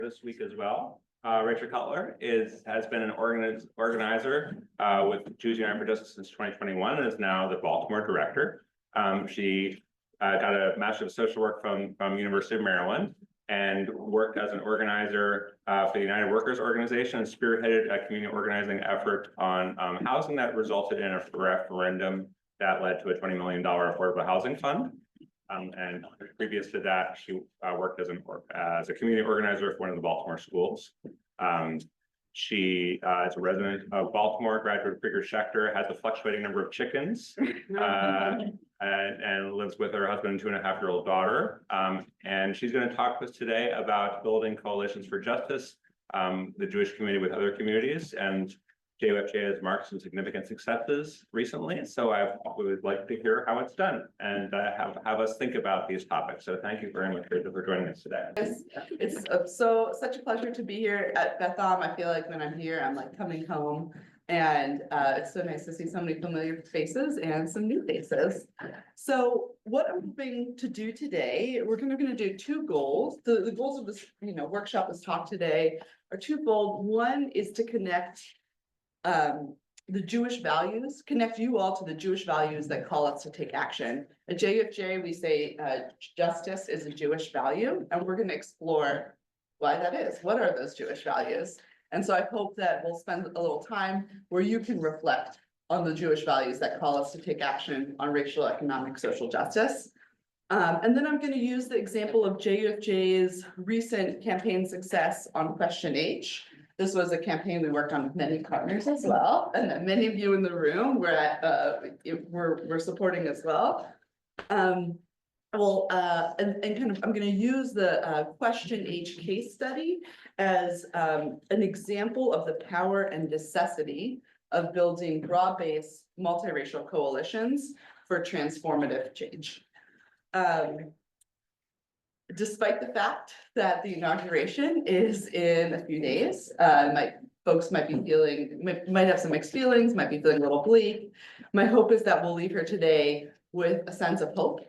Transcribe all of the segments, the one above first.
this week as well. Rachel Kutler has been an organizer with Jews United for Justice since 2021 and is now the Baltimore director. She got a Master of Social Work from University of Maryland and worked as an organizer for the United Workers Organization and spearheaded a community organizing effort on housing that resulted in a referendum that led to a $20 million affordable housing fund. And previous to that, she worked as a community organizer for one of the Baltimore schools. She is a resident of Baltimore, graduate of Krieger Schechter, has a fluctuating number of chickens, and lives with her husband and 2.5-year-old daughter. And she's going to talk to us today about building coalitions for justice, the Jewish community with other communities, and JUFJ has marked some significant successes recently. So I would like to hear how it's done and have us think about these topics. So thank you very much, Rachel, for joining us today. It's such a pleasure to be here at Betham. I feel like when I'm here, I'm like coming home, and it's so nice to see so many familiar faces and some new faces. So what I'm hoping to do today, we're going to do two goals. The goals of this workshop, this talk today, are twofold. One is to connect the Jewish values, connect you all to the Jewish values that call us to take action. At JUFJ, we say justice is a Jewish value, and we're going to explore why that is. What are those Jewish values? And so I hope that we'll spend a little time where you can reflect on the Jewish values that call us to take action on racial, economic, social justice. And then I'm going to use the example of JUFJ's recent campaign success on Question H. This was a campaign we worked on with many partners as well, and that many of you in the room were supporting as well. And kind of, I'm going to use the Question H case study as an example of the power and necessity of building broad-based multiracial coalitions for transformative change. Despite the fact that the inauguration is in a few days, folks might have some mixed feelings, might be feeling a little bleak. My hope is that we'll leave here today with a sense of hope,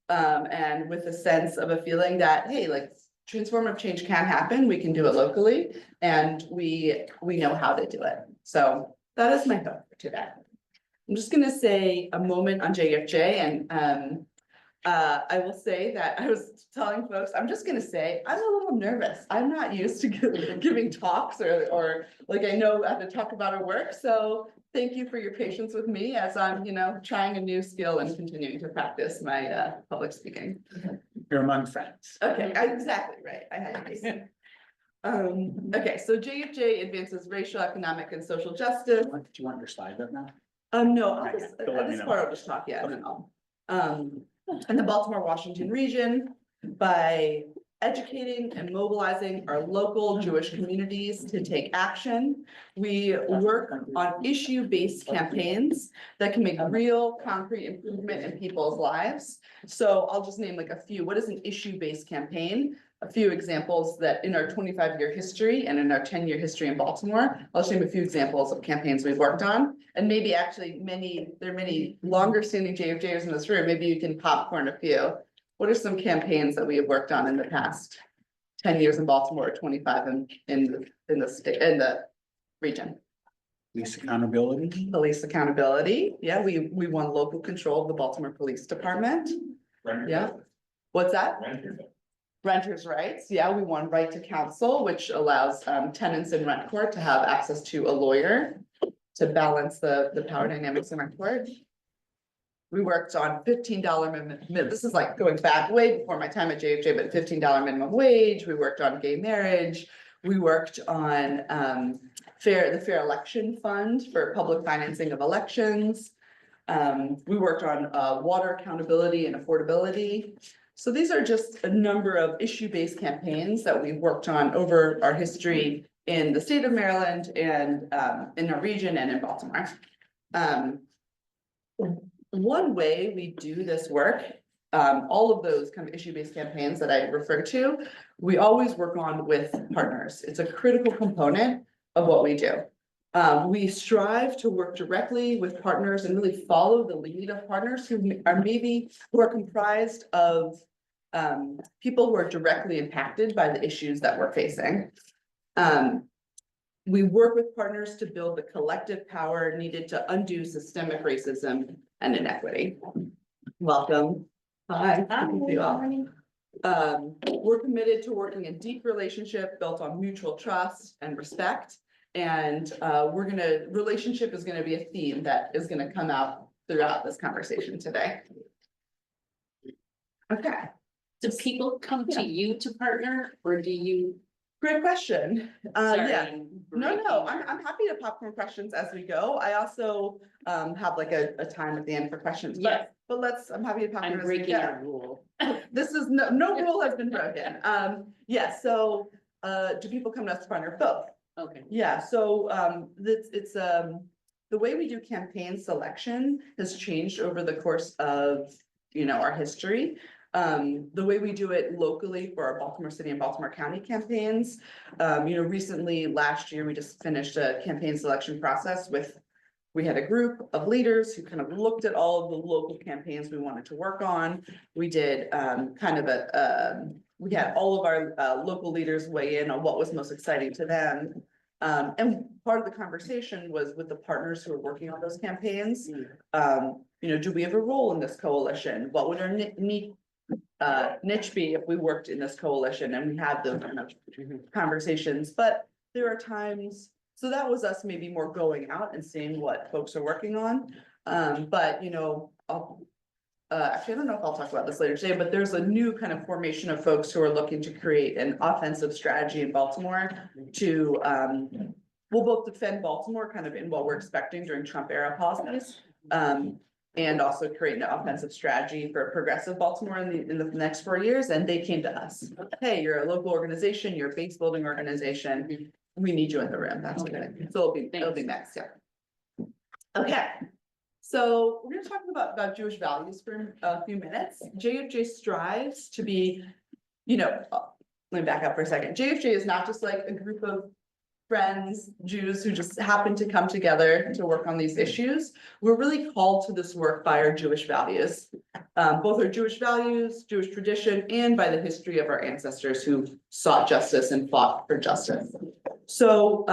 and with a sense of a feeling that, hey, like transformative change can happen. We can do it locally, and we know how to do it. So that is my hope for today. I'm just going to say a moment on JUFJ, and I will say that I was telling folks, I'm just going to say I'm a little nervous. I'm not used to giving talks or like I know I have to talk about our work. So thank you for your patience with me as I'm, trying a new skill and continuing to practice my public speaking. You're among friends. Okay, exactly right. I had to. Okay, so JUFJ advances racial, economic, and social justice. Do you want your slide up now? No, Not yet. But let me this know. part I'll just talk, yeah, and then I'll. In the Baltimore, Washington region by educating and mobilizing our local Jewish communities to take action. We work on issue-based campaigns that can make real concrete improvement in people's lives. So I'll just name like a few. What is an issue-based campaign? A few examples that in our 25-year history and in our 10-year history in Baltimore, I'll show you a few examples of campaigns we've worked on. And maybe actually there are many longer standing JUFJers in this room. Maybe you can popcorn a few. What are some campaigns that we have worked on in the past 10 years in Baltimore, 25 in the state, in the region? Police accountability. Police accountability. Yeah, we won local control of the Baltimore Police Department. Yeah. What's that? Renters' rights. Yeah, we won right to counsel, which allows tenants in rent court to have access to a lawyer to balance the power dynamics in rent court. We worked on $15 minimum. This is like going back way before my time at JUFJ, but $15 minimum wage. We worked on gay marriage. We worked on the Fair Election Fund for public financing of elections. We worked on water accountability and affordability. So these are just a number of issue-based campaigns that we've worked on over our history in the state of Maryland and in our region and in Baltimore. One way we do this work, all of those kind of issue-based campaigns that I referred to, we always work on with partners. It's a critical component of what we do. We strive to work directly with partners and really follow the lead of partners who are comprised of people who are directly impacted by the issues that we're facing. We work with partners to build the collective power needed to undo systemic racism and inequity. Welcome. Hi. Good to see you all. We're committed to working in deep relationship built on mutual trust and respect. And relationship is gonna be a theme that is gonna come out throughout this conversation today. Okay, Do people come to you to partner, or do you? great question. Sorry, Yeah, I'm no, breaking I'm happy to popcorn questions as we go. I also have like a time at the end for questions, Yeah. but I'm happy to popcorn I'm as we breaking go. a rule. This is no rule has been broken. Yeah, so do people come to us to partner? Both. Okay. Yeah, so the way we do campaign selection has changed over the course of, our history. The way we do it locally for our Baltimore City and Baltimore County campaigns. Recently, last year, we just finished a campaign selection process we had a group of leaders who kind of looked at all of the local campaigns we wanted to work on. We did we had all of our local leaders weigh in on what was most exciting to them. And part of the conversation was with the partners who are working on those campaigns. Do we have a role in this coalition? What would our niche be if we worked in this coalition? And we had those kind of conversations, but there are times, so that was us maybe more going out and seeing what folks are working on. But actually, I don't know if I'll talk about this later today, but there's a new kind of formation of folks who are looking to create an offensive strategy in Baltimore to, we'll both defend Baltimore kind of in what we're expecting during Trump era policies. And also create an offensive strategy for progressive Baltimore in the next 4 years. And they came to us. Hey, you're a local organization, you're a base building organization. We need you in the room. That's okay. So it'll be next, yeah. Okay. So we're gonna talk about Jewish values for a few minutes. JFJ strives to be, let me back up for a second. JFJ is not just like a group of friends, Jews who just happen to come together to work on these issues. We're really called to this work by our Jewish values. Both our Jewish values, Jewish tradition, and by the history of our ancestors who sought justice and fought for justice. So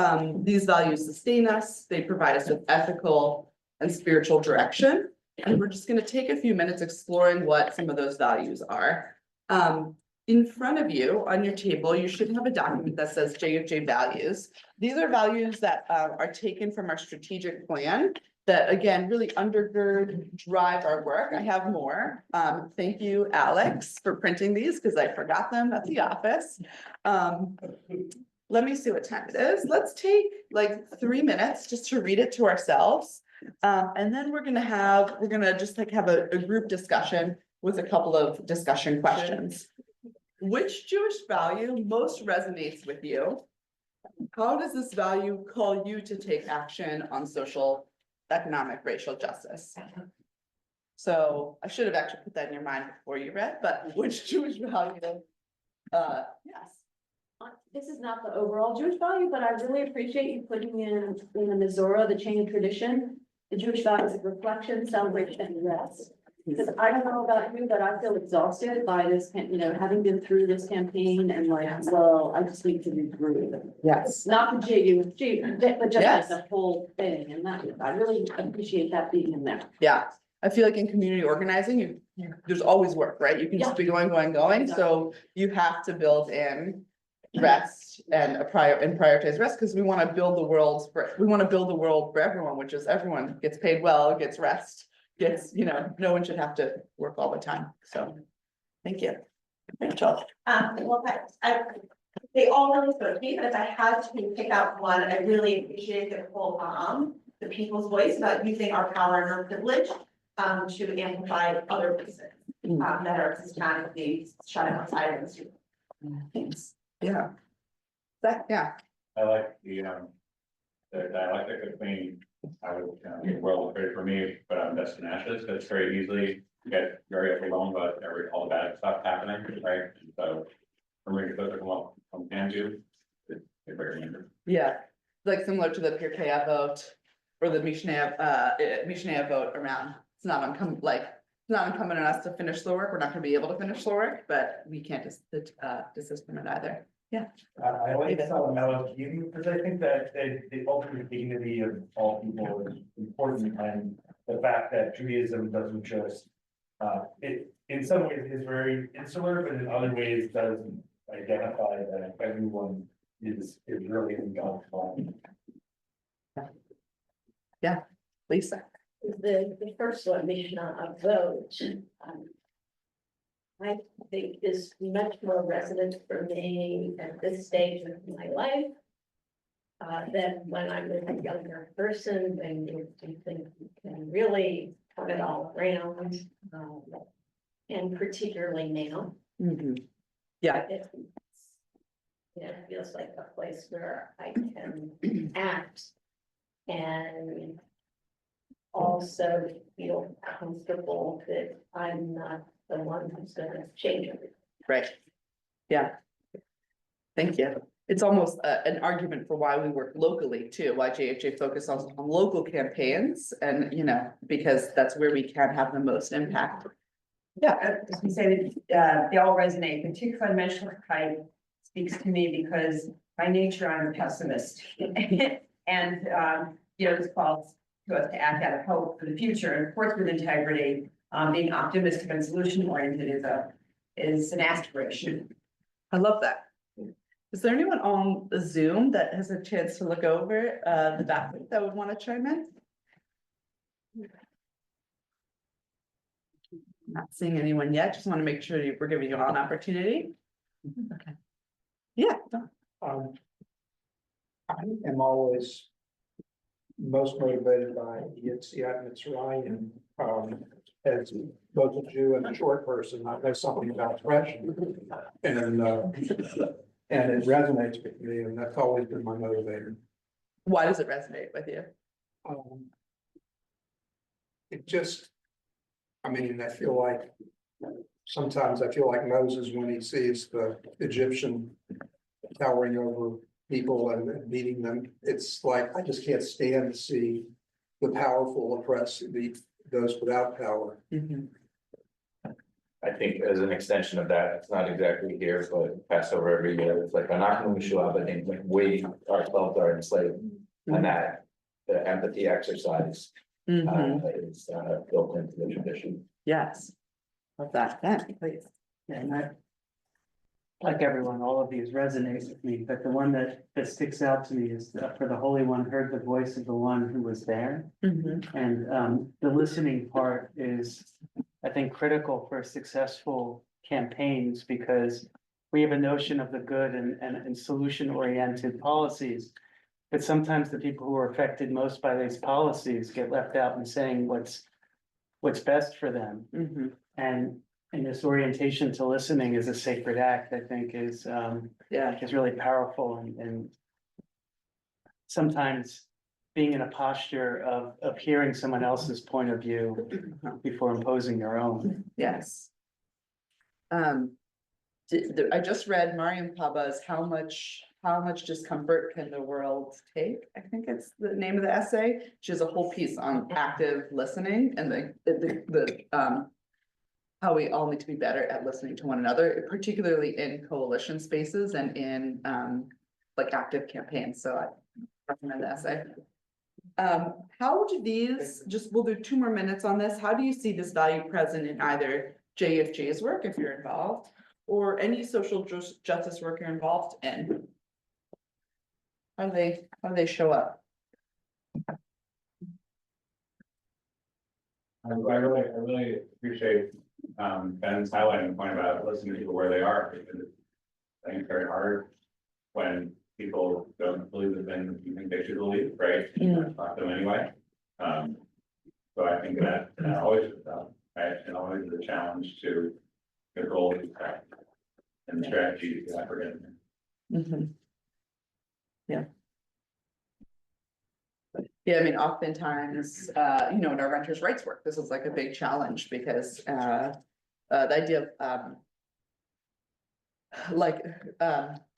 these values sustain us, they provide us with ethical and spiritual direction. And we're just gonna take a few minutes exploring what some of those values are. In front of you on your table, you should have a document that says JFJ values. These are values that are taken from our strategic plan that again, really undergird, drive our work. I have more. Thank you, Alex, for printing these because I forgot them at the office. Let me see what time it is. Let's take like 3 minutes just to read it to ourselves. And then we're gonna just like have a group discussion with a couple of discussion questions. Which Jewish value most resonates with you? How does this value call you to take action on social, economic, racial justice? So I should have actually put that in your mind before you read, but which Jewish value? Yes. This is not the overall Jewish value, but I really appreciate you putting in the Mizora, the chain of tradition, the Jewish values of reflection, celebration, and rest. Because I don't know about you, but I feel exhausted by this, having been through this campaign and like, well, I just need to regroup. Yes. Not the J, but just Yes. like the whole thing, and that, I really appreciate that being in there. Yeah, I feel like in community organizing, there's always work, right? You can just be going. So you have to build in rest and prioritize rest because we want to build the world for everyone, which is everyone gets paid well, gets rest, no one should have to work all the time. So thank you. Rachel. Well, they all really spoke to me, but if I had to pick out one, I really appreciate the whole the people's voice about using our power and our privilege to amplify other voices that are systematically shut outside of the street. Thanks. Yeah. Yeah. I like the dialectic between, I would, the world is great for me, but I'm dust and ashes, because it's very easily get very overwhelmed by all the bad stuff happening, right? So for me to focus on what one can do, it's very important. Yeah, like similar to the Pirkei vote or the Mishnah vote around, it's not uncommon, like not incumbent on us to finish the work. We're not gonna be able to finish the work, but we can't desist from it either. I like to tell analogy, because I think that the ultimate dignity of all people is important, and the fact that Judaism doesn't just. It, in some ways is very insular, but in other ways doesn't identify that everyone is really in God's mind. Lisa. The first one, mission on vote. I think is much more resonant for me at this stage of my life. Than when I'm with a younger person, and you think you can really turn it all around. And particularly now. Mhm. Yeah, It feels like a place where I can act. And also feel comfortable that I'm not the one who's gonna change everything. right. Yeah. Thank you. It's almost an argument for why we work locally too, why JFJ focuses on local campaigns and, because that's where we can have the most impact. As we say, they all resonate, particularly mental height speaks to me because by nature I'm a pessimist. And, this calls to us to act out of hope for the future, and of course with integrity, being optimistic and solution oriented is an aspiration. I love that. Is there anyone on Zoom that has a chance to look over the document that would want to chime in? Not seeing anyone yet, just want to make sure we're giving you all an opportunity. Okay. Yeah, I am always most motivated by Yitzhak Mitzrayim, as both a Jew and a short person, I know something about depression. And it resonates with me, and that's always been my motivator. why does it resonate with you? It just, I feel like, sometimes I feel like Moses when he sees the Egyptian towering over people and beating them. It's like, I just can't stand to see the powerful oppress those without power. Mhm. I think as an extension of that, it's not exactly here, but Passover every year, it's like Anachnu Yeshua, but like we ourselves are enslaved. And that, the empathy exercise, Mhm. is built into the tradition. Yes. Love that, Ben, please. And like everyone, all of these resonate with me, but the one that sticks out to me is for the Holy One heard the voice of the one who was there. Mhm. And the listening part is, I think, critical for successful campaigns because we have a notion of the good and solution-oriented policies. But sometimes the people who are affected most by these policies get left out in saying what's best for them. Mhm. And this orientation to listening is a sacred act, I think is Yeah, really powerful and sometimes being in a posture of hearing someone else's point of view before imposing your own. yes. I just read Mariam Paba's How much discomfort can the world take? I think it's the name of the essay. She has a whole piece on active listening and the how we all need to be better at listening to one another, particularly in coalition spaces and in like active campaigns. So I recommend the essay. How do these, we'll do 2 more minutes on this. How do you see this value present in either JFJ's work, if you're involved, or any social justice work you're involved in? How do they show up? I really appreciate Ben's highlighting the point about listening to people where they are, because I think it's very hard when people don't believe the thing you think they should believe, right? Talk to them anyway. So I think that always is right? And always is a challenge to the goals and the strategies that we're getting. Mhm. Yeah. Yeah, I mean, oftentimes, in our renters' rights work, this is like a big challenge because, the idea of,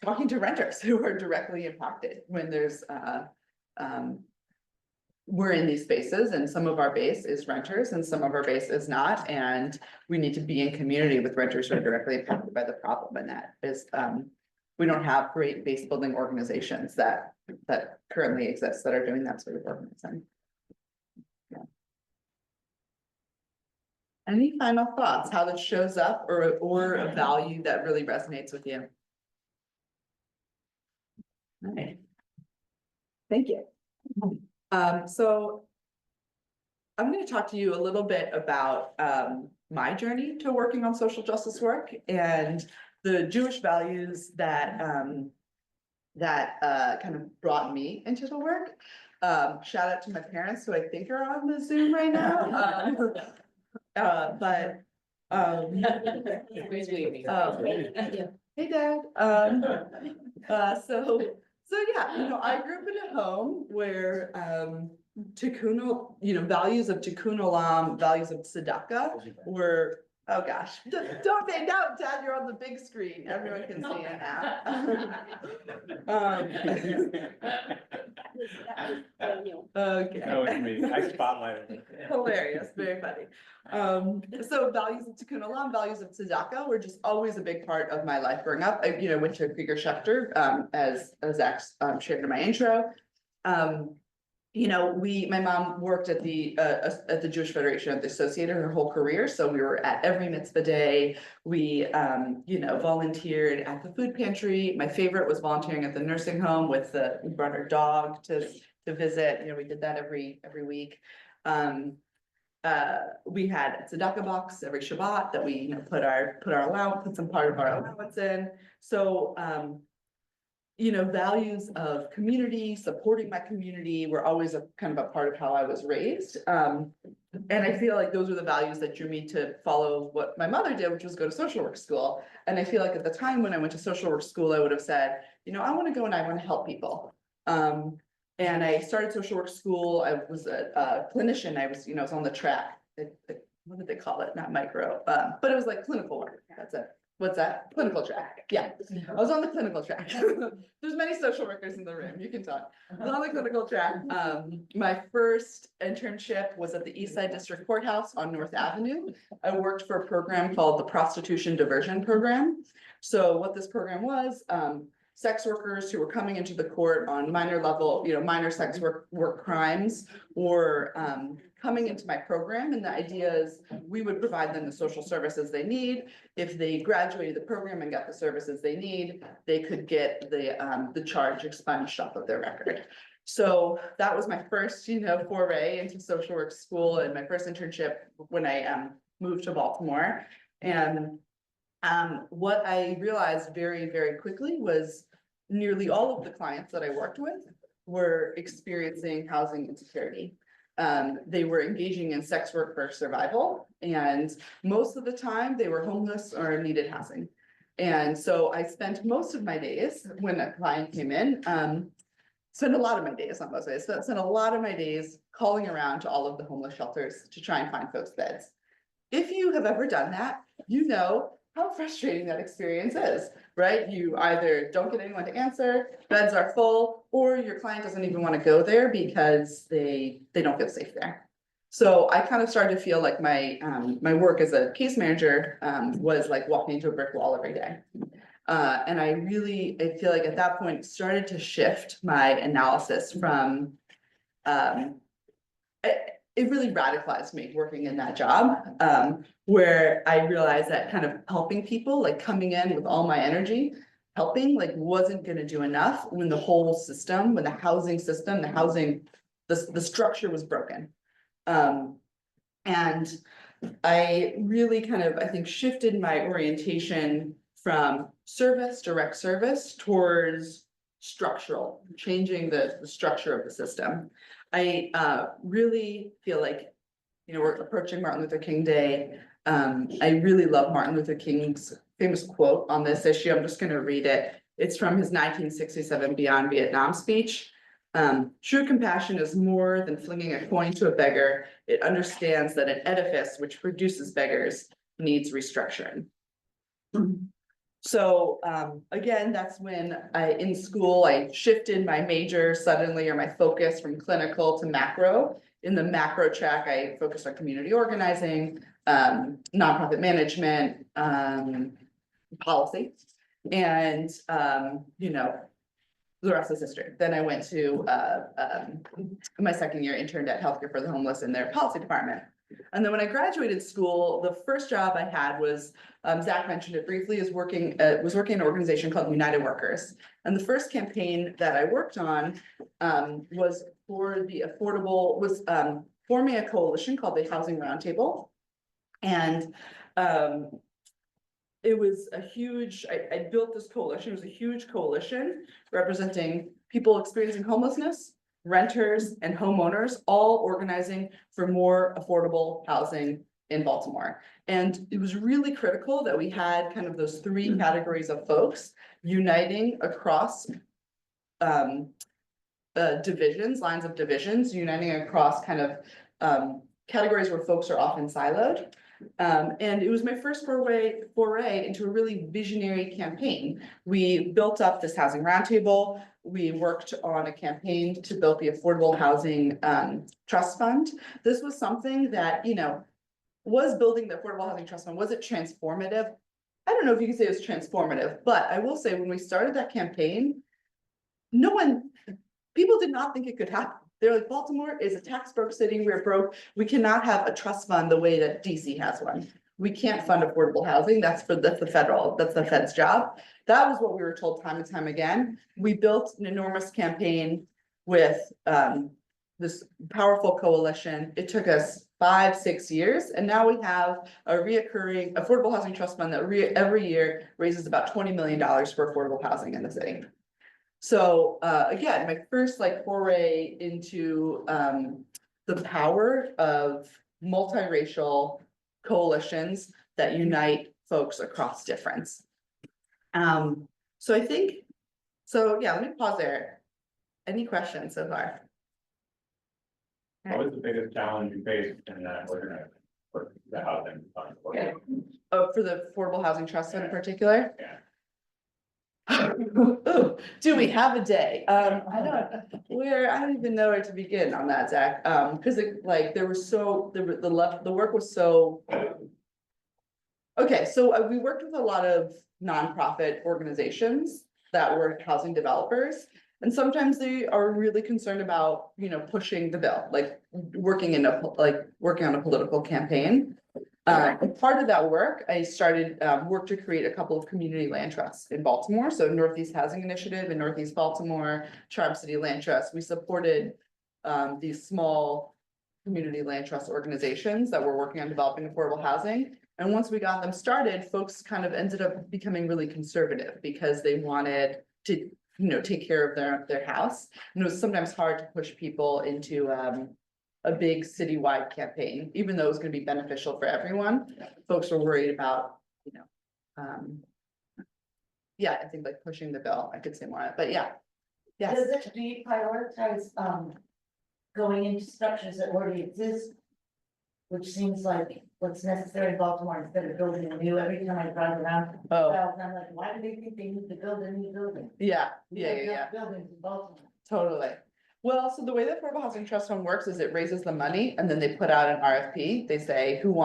talking to renters who are directly impacted when there's, we're in these spaces and some of our base is renters and some of our base is not, and we need to be in community with renters who are directly impacted by the problem, and that is, we don't have great base building organizations that currently exist that are doing that sort of organizing. Yeah. Any final thoughts, how this shows up or a value that really resonates with you? All right. Thank you. So I'm going to talk to you a little bit about my journey to working on social justice work and the Jewish values that kind of brought me into the work. Shout out to my parents who I think are on the Zoom right now. Hey Dad. So yeah, you know, I grew up in a home where tikkun, values of tikkun olam, values of tzedakah were, oh gosh, don't say no, Dad, you're on the big screen. Everyone can see it now. Okay. That was me. I spotlighted. Hilarious, very funny. So values of tikkun olam, values of tzedakah were just always a big part of my life growing up. I went to Krieger Schechter, as Zach shared in my intro. My mom worked at the Jewish Federation of the Associated her whole career. So we were at every mitzvah day. We, volunteered at the food pantry. My favorite was volunteering at the nursing home we brought our dog to visit. We did that every week. We had a tzedakah box every Shabbat that we, put some part of our allowance in. So, values of community, supporting my community were always a kind of a part of how I was raised. And I feel like those are the values that drew me to follow what my mother did, which was go to social work school. And I feel like at the time when I went to social work school, I would have said, I want to go and I want to help people. And I started social work school. I was a clinician. I was on the track. What did they call it? Not micro, but it was like clinical work. That's it. What's that? Clinical track. Yeah, I was on the clinical track. There's many social workers in the room. You can talk. I was on the clinical track. My first internship was at the East Side District Courthouse on North Avenue. I worked for a program called the Prostitution Diversion Program. So what this program was, sex workers who were coming into the court on minor level, minor sex work crimes or coming into my program. And the idea is we would provide them the social services they need. If they graduated the program and got the services they need, they could get the charge expunged off of their record. So that was my first, foray into social work school and my first internship when I moved to Baltimore. And what I realized very, very quickly was nearly all of the clients that I worked with were experiencing housing insecurity. They were engaging in sex work for survival, and most of the time they were homeless or needed housing. And so I spent most of my days when a client came in, spent a lot of my days, not most days, spent a lot of my days calling around to all of the homeless shelters to try and find folks beds. If you have ever done that, you know how frustrating that experience is, right? You either don't get anyone to answer, beds are full, or your client doesn't even want to go there because they don't feel safe there. So I kind of started to feel like my work as a case manager was like walking into a brick wall every day. And I feel like at that point started to shift my analysis from it really radicalized me working in that job, where I realized that kind of helping people, like coming in with all my energy, helping like wasn't going to do enough when the whole system, when the housing system, the structure was broken. And I really kind of, I think, shifted my orientation from direct service towards structural, changing the structure of the system. I really feel like, we're approaching Martin Luther King Day. I really love Martin Luther King's famous quote on this issue. I'm just going to read it. It's from his 1967 Beyond Vietnam speech. True compassion is more than flinging a coin to a beggar. It understands that an edifice which produces beggars needs restructuring. So, again, that's when in school, I shifted my major suddenly, or my focus from clinical to macro. In the macro track, I focused on community organizing, nonprofit management, policy. And, the rest is history. Then I went to, my second year interned at Healthcare for the Homeless in their policy department. And then when I graduated school, the first job I had was, Zach mentioned it briefly, was working in an organization called United Workers. And the first campaign that I worked on, was for the affordable, forming a coalition called the Housing Roundtable. And, it was a huge, I built this coalition, it was a huge coalition representing people experiencing homelessness, renters and homeowners, all organizing for more affordable housing in Baltimore. And it was really critical that we had kind of those three categories of folks uniting across divisions, lines of divisions, uniting across kind of categories where folks are often siloed. And it was my first foray into a really visionary campaign. We built up this housing roundtable. We worked on a campaign to build the Affordable Housing Trust Fund. This was something that, was building the Affordable Housing Trust Fund. Was it transformative? I don't know if you can say it was transformative, but I will say when we started that campaign, people did not think it could happen. They're like, Baltimore is a tax broke city, we're broke, we cannot have a trust fund the way that DC has one. We can't fund affordable housing, that's the Fed's job. That was what we were told time and time again. We built an enormous campaign with this powerful coalition. It took us 5-6 years, and now we have a reoccurring affordable housing trust fund that every year raises about $20 million for affordable housing in the city. So, again, my first foray into, the power of multiracial coalitions that unite folks across difference. So I think, yeah, let me pause there. Any questions so far? What was the biggest challenge you faced in that organizing for the housing fund? Oh, for the Affordable Housing Trust Fund in particular? Yeah. Do we have a day? I don't even know where to begin on that, Zach, because there was so, the work was so. Okay, so we worked with a lot of nonprofit organizations that were housing developers. And sometimes they are really concerned about, pushing the bill, working on a political campaign. Part of that work, I started work to create a couple of community land trusts in Baltimore. So Northeast Housing Initiative in Northeast Baltimore, Tri-City Land Trust. We supported these small community land trust organizations that were working on developing affordable housing. And once we got them started, folks kind of ended up becoming really conservative because they wanted to, take care of their house. And it was sometimes hard to push people into a big citywide campaign, even though it was going to be beneficial for everyone. Folks were worried about, yeah, I think pushing the bill. I could say more on it, but yeah. Yes. Do you prioritize going into structures that already exist? Which seems like what's necessary in Baltimore instead of building a new, every time I drive around. Oh, And I'm like, why do they think they need to build a new building? yeah. We have enough buildings in Baltimore. Totally. Well, so the way the Affordable Housing Trust Fund works is it raises the money and then they put out an RFP. They say who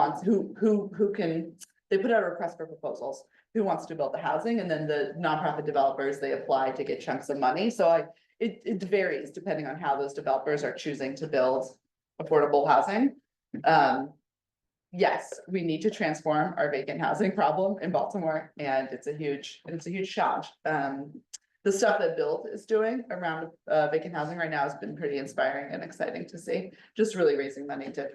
can, they put out a request for proposals, who wants to build the housing, and then the nonprofit developers, they apply to get chunks of money. So it varies depending on how those developers are choosing to build affordable housing. Yes, we need to transform our vacant housing problem in Baltimore, and it's a huge challenge. The stuff that Build is doing around vacant housing right now has been pretty inspiring and exciting to see. Just really raising money to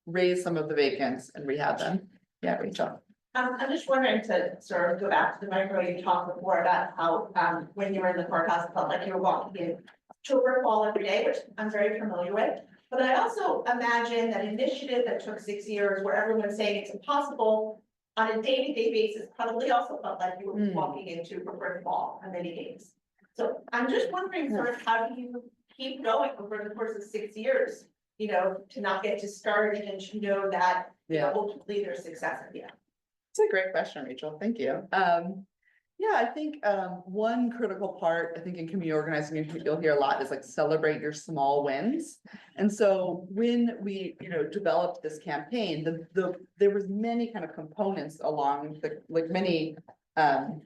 raise some of the vacants and rehab them. Yeah, Rachel. I'm just wondering to sort of go back to the micro, you talked before about how when you were in the courthouse, it felt like you were walking in to a brick wall every day, which I'm very familiar with. But I also imagine that initiative that took 6 years where everyone's saying it's impossible on a day-to-day basis, probably also felt like you were walking into a brick wall on many days. So I'm just wondering sort of how do you keep going over the course of 6 years, to not get discouraged and to know that ultimately there's success at the end. It's a great question, Rachel. Thank you. Yeah, I think, one critical part, I think in community organizing, you'll hear a lot is like celebrate your small wins. And so when we, developed this campaign, there was many kind of components along the, like many, there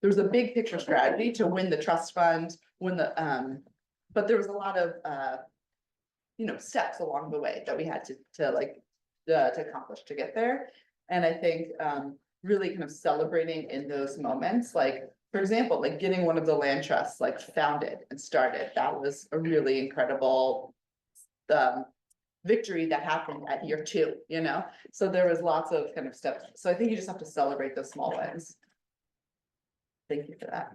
was a big picture strategy to win the trust fund, but there was a lot of, steps along the way that we had to accomplish to get there. And I think, really kind of celebrating in those moments, like, for example, like getting one of the land trusts like founded and started, that was a really incredible victory that happened at year 2, so there was lots of kind of steps. So I think you just have to celebrate those small wins. Thank you for that.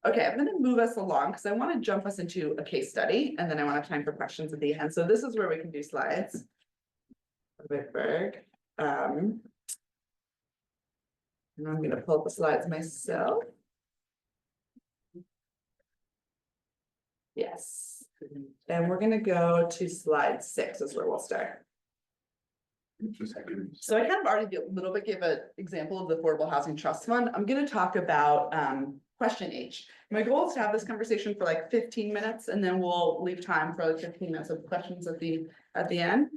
Okay, I'm gonna move us along because I want to jump us into a case study and then I want to have time for questions at the end. So this is where we can do slides. Whitberg. And I'm gonna pull up the slides myself. Yes, and we're gonna go to slide 6 is where we'll start. So I kind of already a little bit gave an example of the Affordable Housing Trust Fund. I'm gonna talk about question H. My goal is to have this conversation for like 15 minutes and then we'll leave time for like 15 minutes of questions at the end.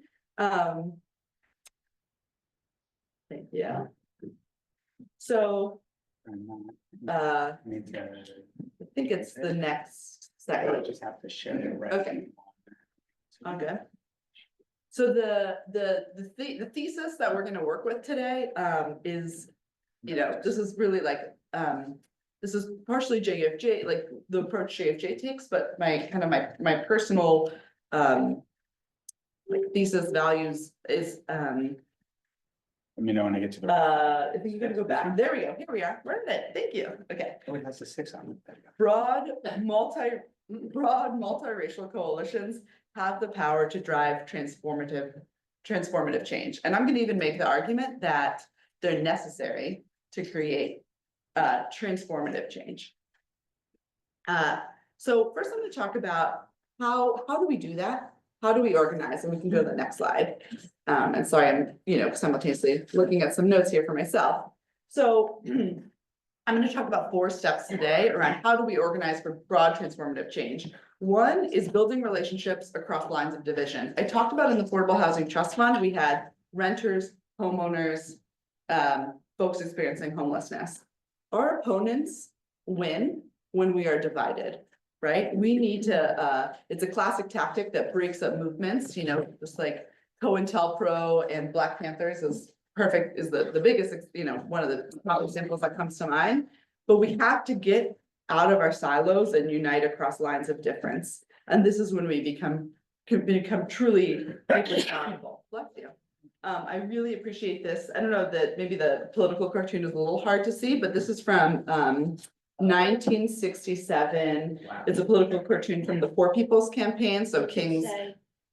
Thank you. So, I think it's the next I slide. just have to share it. Right. Okay. Okay. So the thesis that we're gonna work with today, is, this is really like, this is partially JFJ, like the approach JFJ takes, but my personal, like thesis values is, Let me know when I get to the. I think you're gonna go back. There we go. Here we are. Where is it? Thank you. Okay. Oh, it has a 6 on it. There you go. Broad multiracial coalitions have the power to drive transformative change. And I'm gonna even make the argument that they're necessary to create transformative change. So first I'm gonna talk about how do we do that? How do we organize? And we can go to the next slide. And sorry, I'm, simultaneously looking at some notes here for myself. So I'm going to talk about 4 steps today around how do we organize for broad transformative change. One is building relationships across lines of division. I talked about in the Affordable Housing Trust Fund, we had renters, homeowners, folks experiencing homelessness. Our opponents win when we are divided. Right? We need to, it's a classic tactic that breaks up movements, just like COINTELPRO and Black Panthers is perfect, is the biggest, one of the top examples that comes to mind. But we have to get out of our silos and unite across lines of difference. And this is when we become truly accountable. Bless you. I really appreciate this. I don't know that maybe the political cartoon is a little hard to see, but this is from 1967. Wow. It's a political cartoon from the Poor People's Campaign. So King's,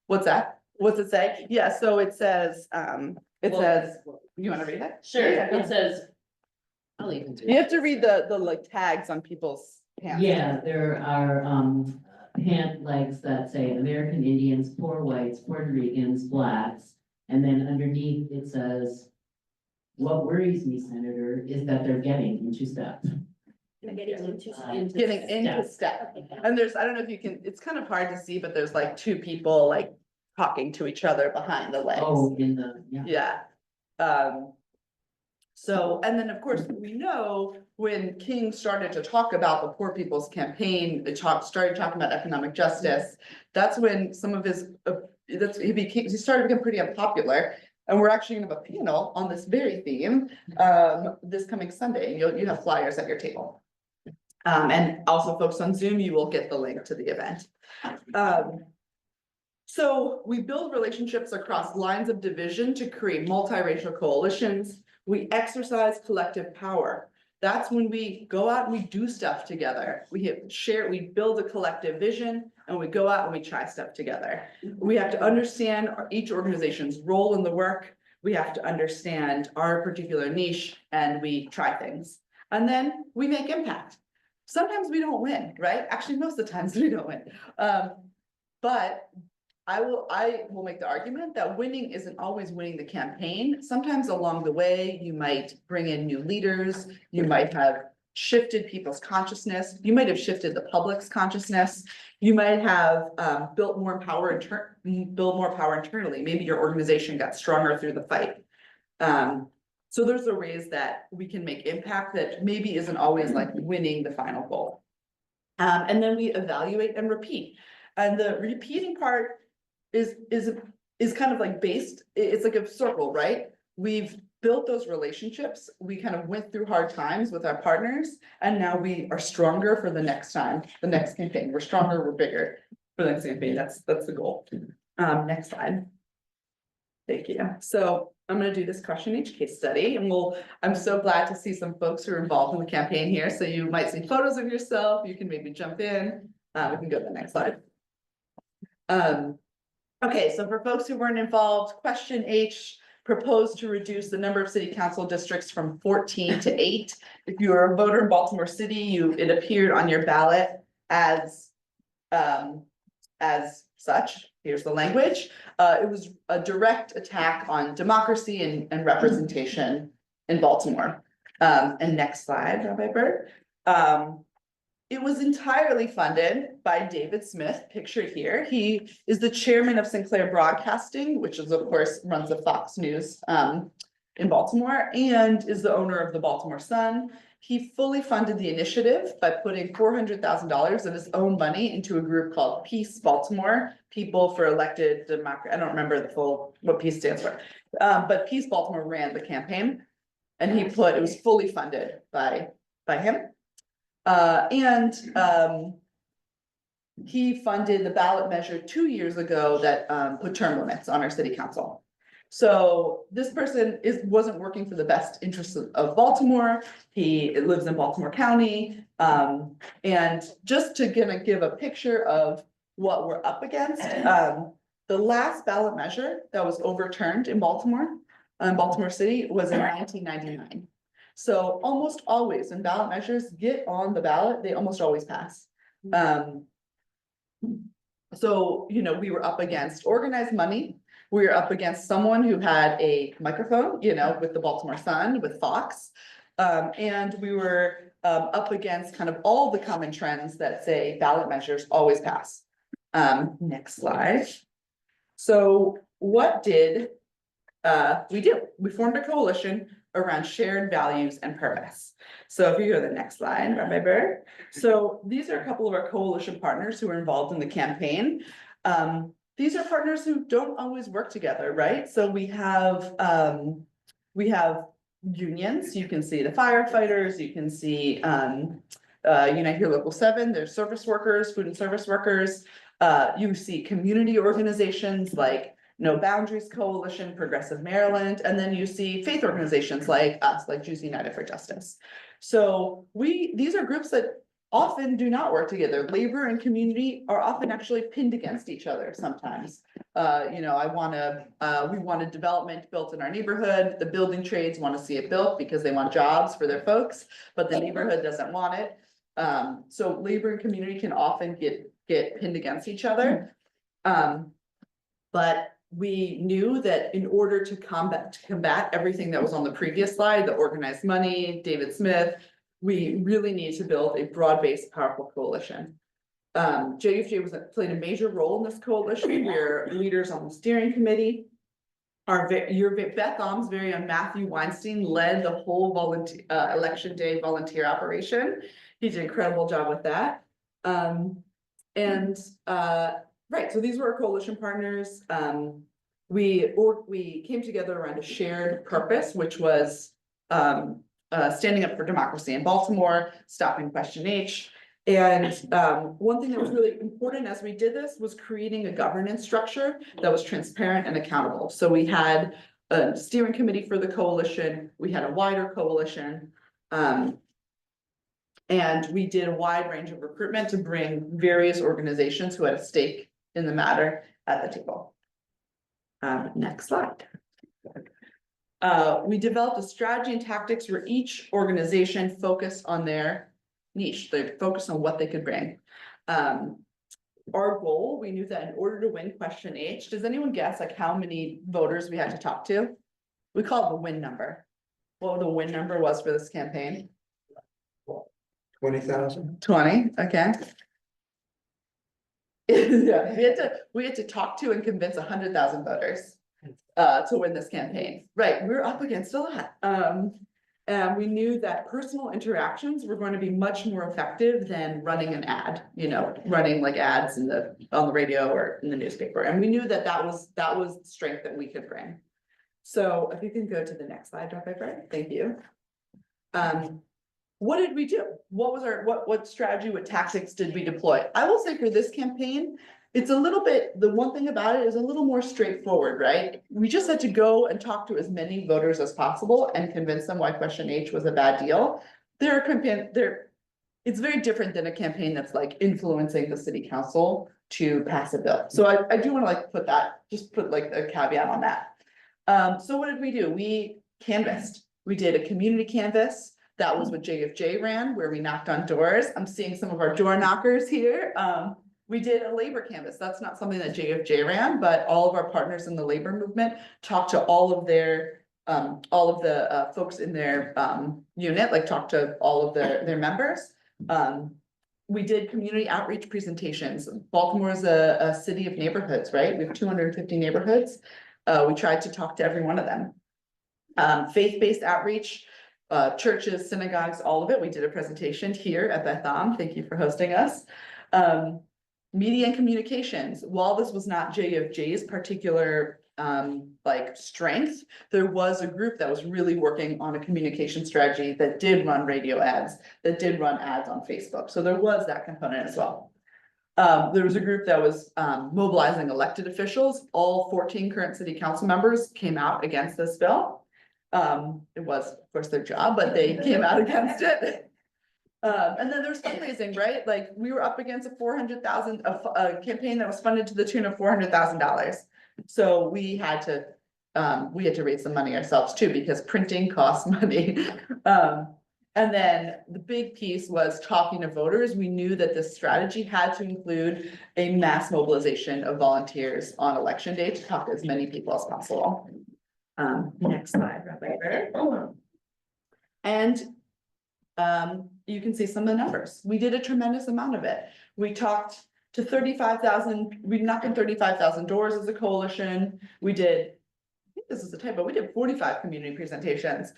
what's that? What's it say? Yeah, so it says, you want to read it? Sure, Yeah, go it ahead. says. I'll even do You have to read the like tags on people's pants. Yeah, there are pant legs that say American Indians, poor whites, Puerto Ricans, blacks. And then underneath it says, what worries me, Senator, is that they're getting into step. Getting into step. And there's, I don't know if you can, it's kind of hard to see, but there's like 2 people like talking to each other behind the legs. Oh, in the, yeah. Yeah. So, and then of course, we know when King started to talk about the Poor People's Campaign, started talking about economic justice. That's when some of his, he started to become pretty unpopular. And we're actually gonna have a panel on this very theme, this coming Sunday, and you have flyers at your table. And also folks on Zoom, you will get the link to the event. So we build relationships across lines of division to create multiracial coalitions. We exercise collective power. That's when we go out and we do stuff together. We build a collective vision and we go out and we try stuff together. We have to understand each organization's role in the work. We have to understand our particular niche and we try things. And then we make impact. Sometimes we don't win, right? Actually, most of the times we don't win. But I will make the argument that winning isn't always winning the campaign. Sometimes along the way, you might bring in new leaders, you might have shifted people's consciousness, you might have shifted the public's consciousness. You might have built more power internally. Maybe your organization got stronger through the fight. So those are ways that we can make impact that maybe isn't always like winning the final goal. And then we evaluate and repeat. And the repeating part is kind of like it's like a circle, right? We've built those relationships. We kind of went through hard times with our partners, and now we are stronger for the next time, the next campaign. We're stronger, we're bigger for the next campaign. That's the goal. Next slide. Thank you. So I'm gonna do this question each case study, and I'm so glad to see some folks who are involved in the campaign here. So you might see photos of yourself. You can maybe jump in. We can go to the next slide. Okay, so for folks who weren't involved, question H proposed to reduce the number of city council districts from 14 to 8. If you were a voter in Baltimore City, it appeared on your ballot as such. Here's the language. It was a direct attack on democracy and representation in Baltimore. And next slide, Rabbi Bird. It was entirely funded by David Smith, pictured here. He is the chairman of Sinclair Broadcasting, which is, of course, runs the Fox News in Baltimore, and is the owner of the Baltimore Sun. He fully funded the initiative by putting $400,000 of his own money into a group called Peace Baltimore, People for Elected Democracy. I don't remember what Peace stands for, but Peace Baltimore ran the campaign, and it was fully funded by him. He funded the ballot measure 2 years ago that put term limits on our city council. So this person wasn't working for the best interests of Baltimore. He lives in Baltimore County. And just to give a picture of what we're up against, the last ballot measure that was overturned in Baltimore City was in 1999. So almost always when ballot measures get on the ballot, they almost always pass. So, we were up against organized money. We were up against someone who had a microphone, with the Baltimore Sun, with Fox. And we were up against kind of all the common trends that say ballot measures always pass. Next slide. So what did we do? We formed a coalition around shared values and purpose. So if you go to the next slide, Rabbi Bird. So these are a couple of our coalition partners who are involved in the campaign. These are partners who don't always work together, right? So we have unions. You can see the firefighters. You can see Unite Here Local 7. There's service workers, food and service workers. You see community organizations like No Boundaries Coalition, Progressive Maryland, and then you see faith organizations like us, like Jews United for Justice. So these are groups that often do not work together. Labor and community are often actually pinned against each other sometimes. We want a development built in our neighborhood. The building trades want to see it built because they want jobs for their folks, but the neighborhood doesn't want it. So labor and community can often get pinned against each other. But we knew that in order to combat everything that was on the previous slide, the organized money, David Smith, we really need to build a broad-based, powerful coalition. JUFJ played a major role in this coalition. We're leaders on the steering committee. Beth Om's very own Matthew Weinstein led the whole election day volunteer operation. He did an incredible job with that. Right, so these were our coalition partners. We came together around a shared purpose, which was standing up for democracy in Baltimore, stopping question H. And one thing that was really important as we did this was creating a governance structure that was transparent and accountable. So we had a steering committee for the coalition, we had a wider coalition, and we did a wide range of recruitment to bring various organizations who had a stake in the matter at the table. Next slide. We developed a strategy and tactics where each organization focused on their niche. They focused on what they could bring. our goal, we knew that in order to win question H, does anyone guess like how many voters we had to talk to? We call it the win number. What the win number was for this campaign? 20,000. 20, okay. Yeah, we had to talk to and convince 100,000 voters to win this campaign. Right, we were up against a lot. And we knew that personal interactions were going to be much more effective than running an ad, you know, running like ads on the radio or in the newspaper. And we knew that that was the strength that we could bring. So if you can go to the next slide, Dr. Piper, thank you. What did we do? What was what strategy, what tactics did we deploy? I will say for this campaign, it's a little bit, the one thing about it is a little more straightforward, right? We just had to go and talk to as many voters as possible and convince them why question H was a bad deal. It's very different than a campaign that's like influencing the city council to pass a bill. So I do want to like put like a caveat on that. So what did we do? We canvassed. We did a community canvass. That was what JFJ ran, where we knocked on doors. I'm seeing some of our door knockers here. We did a labor canvas. That's not something that JFJ ran, but all of our partners in the labor movement talked to all of the folks in their unit, like talked to all of their members. We did community outreach presentations. Baltimore is a city of neighborhoods, right? We have 250 neighborhoods. We tried to talk to every one of them. Faith-based outreach, churches, synagogues, all of it. We did a presentation here at Betham. Thank you for hosting us. Media and communications, while this was not JFJ's particular like strength, there was a group that was really working on a communication strategy that did run radio ads, that did run ads on Facebook. So there was that component as well. There was a group that was mobilizing elected officials. All 14 current city council members came out against this bill. It was, of course, their job, but they came out against it. And then there's fundraising, right? Like we were up against a campaign that was funded to the tune of $400,000. So we had to raise some money ourselves too, because printing costs money. And then the big piece was talking to voters. We knew that this strategy had to include a mass mobilization of volunteers on election day to talk to as many people as possible. Next slide, Rabbi. And you can see some of the numbers. We did a tremendous amount of it. We talked to 35,000, we knocked on 35,000 doors as a coalition. We did, I think this is a typo, we did 45 community presentations.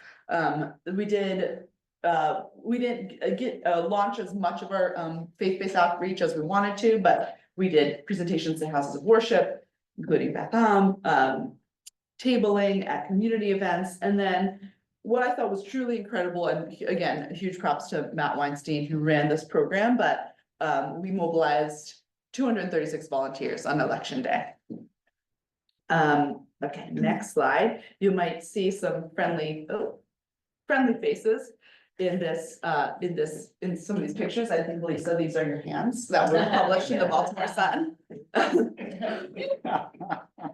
We didn't get launch as much of our faith-based outreach as we wanted to, but we did presentations in houses of worship, including Betham, tabling at community events, and then what I thought was truly incredible, and again, huge props to Matt Weinstein who ran this program, but we mobilized 236 volunteers on election day. Okay, next slide. You might see some friendly faces in some of these pictures. I think, Lisa, these are your hands that were published in the Baltimore Sun.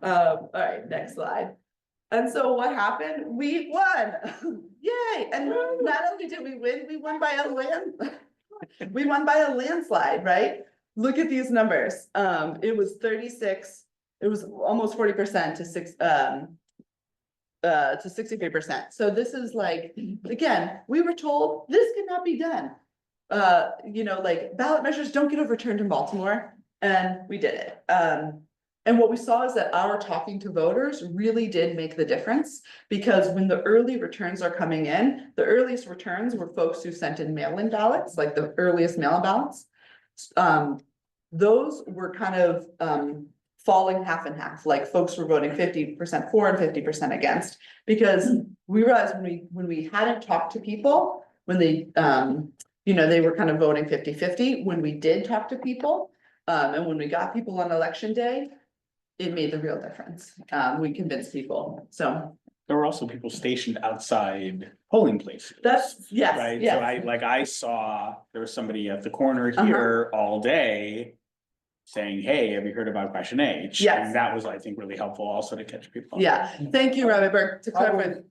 All right, next slide. And so what happened? We won. Yay. And not only did we win, we won by a landslide, right? Look at these numbers. It was 36, it was almost 40% to 63%. So this is like, again, we were told this cannot be done. Like ballot measures don't get overturned in Baltimore, and we did it. And what we saw is that our talking to voters really did make the difference, because when the early returns are coming in, the earliest returns were folks who sent in mail-in ballots, like the earliest mail-in ballots. Those were kind of falling half and half, like folks were voting 50% for and 50% against, because we realized when we hadn't talked to people, when they they were kind of voting 50-50, when we did talk to people, and when we got people on election day, it made the real difference. We convinced people, so. There were also people stationed outside polling places. That's, yes, Right, yes. so I saw, there was somebody at the corner here all day saying, hey, have you heard about question H? Yes. And that was, I think, really helpful also to catch people. Yeah, thank you, Rabbi Berg, to clarify.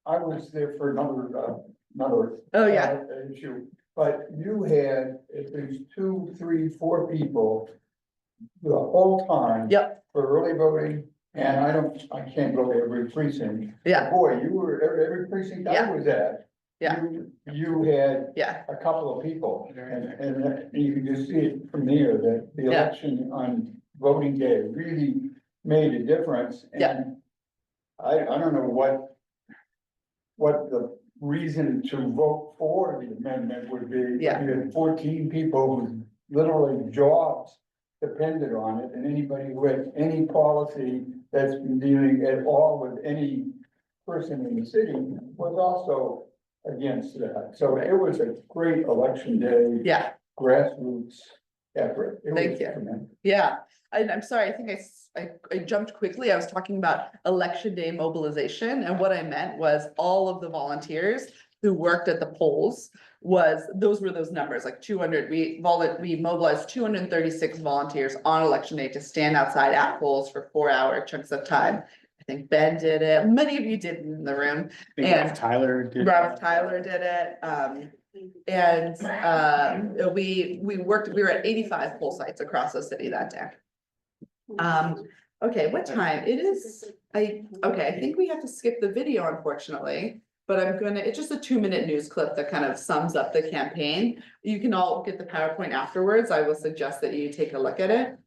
I was there for another Oh, yeah. issue, but you had at least 2, 3, 4 people the whole time. Yep, For early voting, and I can't go to every precinct. yeah, Boy, you were, every precinct I Yeah. was at. Yeah. You had yeah, a couple of people, and you can just see it from here, that the Yeah. election on voting day really made a difference. Yeah. And I don't know what the reason to vote for the amendment would be. Yeah. You had 14 people whose literally jobs depended on it, and anybody with any policy that's been dealing at all with any person in the city was also against that. So it was a great election day, yeah. grassroots effort. It Thank was you. tremendous. Yeah, I'm sorry, I think I jumped quickly. I was talking about election day mobilization, and what I meant was all of the volunteers who worked at the polls those were those numbers, like 200, we mobilized 236 volunteers on election day to stand outside at polls for 4-hour chunks of time. I think Ben did it, many of you did in the room, I think And- Ralph Tyler did. Ralph Tyler did it, we were at 85 poll sites across the city that day. Okay, what time? It is, I think we have to skip the video unfortunately, but it's just a 2-minute news clip that kind of sums up the campaign. You can all get the PowerPoint afterwards. I will suggest that you take a look at it.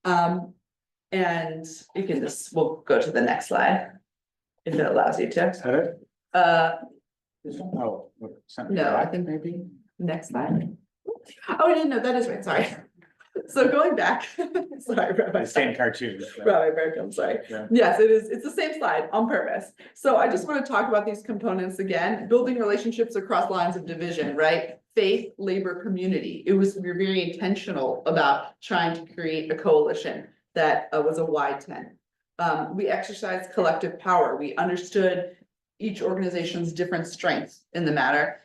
And you can we'll go to the next slide. If it allows you to. Is that it? Oh. something No, I back, think- maybe. Next slide. Oh, I didn't know, that is right, sorry. So going back, sorry, Rabbi. The same cartoon. Rabbi Berg, I'm sorry. Yeah. Yes, it is, it's the same slide on purpose. So I just want to talk about these components again, building relationships across lines of division, right? Faith, labor, community. We're very intentional about trying to create a coalition that was a wide tent. We exercised collective power. We understood each organization's different strengths in the matter.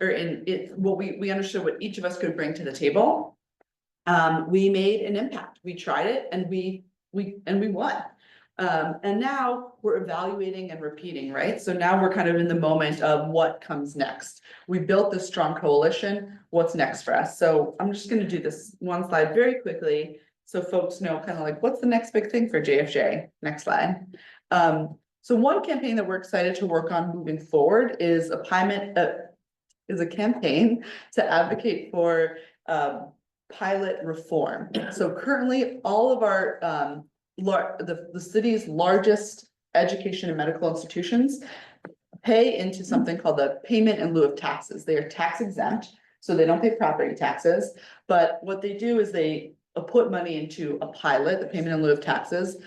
We understood what each of us could bring to the table. We made an impact. We tried it and we won. And now we're evaluating and repeating, right? So now we're kind of in the moment of what comes next. We built this strong coalition. What's next for us? So I'm just gonna do this one slide very quickly so folks know kind of like what's the next big thing for JFJ. Next slide. So one campaign that we're excited to work on moving forward is a campaign to advocate for pilot reform. So currently, all of our the city's largest education and medical institutions pay into something called the payment in lieu of taxes. They are tax exempt, so they don't pay property taxes. But what they do is they put money into a pilot, the payment in lieu of taxes,